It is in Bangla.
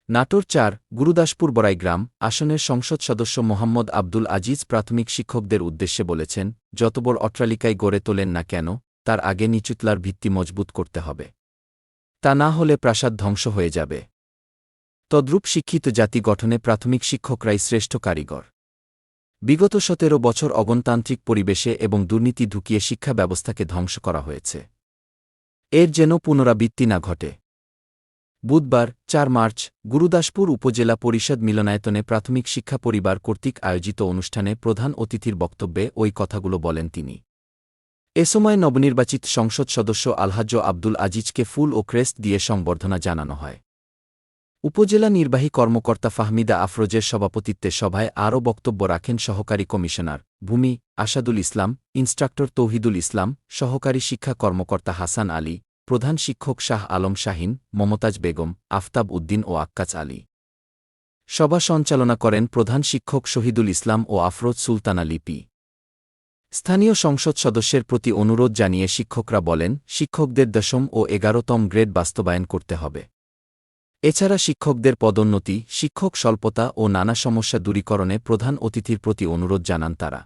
নাটোর ৪ গুরুদাসপুর বড়াইগ্রাম আসনের সংসদ সদস্য মোহাম্মদ আব্দুল আজিজ প্রাথমিক শিক্ষকদের উদ্দেশ্যে বলেছেন, যত বড় অট্টালিকায় গড়ে তোলেন না কেন, তার আগে নিচুতলার ভিত্তি মজবুত করতে হবে। তা না হলে প্রাসাদ ধ্বংস হয়ে যাবে। তদ্রূপ শিক্ষিত জাতি গঠনে প্রাথমিক শিক্ষকরাই শ্রেষ্ঠ কারিগর। বিগত ১৭ বছর অগণতান্ত্রিক পরিবেশে এবং দুর্নীতি ঢুকিয়ে শিক্ষা ব্যবস্থাকে ধ্বংস করা হয়েছে। এর যেন পুনরাবৃত্তি না ঘটে। বুধবার ৪ মার্চ গুরুদাসপুর উপজেলা পরিষদ মিলনায়তনে প্রাথমিক শিক্ষা পরিবার কর্তৃক আয়োজিত অনুষ্ঠানে প্রধান অতিথির বক্তব্যে ওই কথাগুলো বলেন তিনি। এ সময় নবনির্বাচিত সংসদ সদস্য আলহাজ্জ আব্দুল আজিজকে ফুল ও ক্রেস্ট দিয়ে সংবর্ধনা জানানো হয়। উপজেলা নির্বাহী কর্মকর্তা ফাহমিদা আফরোজের সভাপতিত্বে সভায় আরও বক্তব্য রাখেন সহকারী কমিশনার ভূমি আসাদুল ইসলাম, ইন্সট্রাক্টর তৌহিদুল ইসলাম, সহকারী শিক্ষা কর্মকর্তা হাসান আলী, প্রধান শিক্ষক শাহ আলম শাহিন, মমতাজ বেগম, আফতাব উদ্দিন ও আক্কাচ আলী। সভা সঞ্চালনা করেন প্রধান শিক্ষক শহীদুল ইসলাম ও আফরোজ সুলতানা লিপি। স্থানীয় সংসদ সদস্যের প্রতি অনুরোধ জানিয়ে শিক্ষকরা বলেন, শিক্ষকদের ১০ম ও ১১তম গ্রেড বাস্তবায়ন করতে হবে। এছাড়া শিক্ষকদের পদোন্নতি, শিক্ষক স্বল্পতা ও নানা সমস্যা দূরীকরণে প্রধান অতিথির প্রতি অনুরোধ জানান তারা।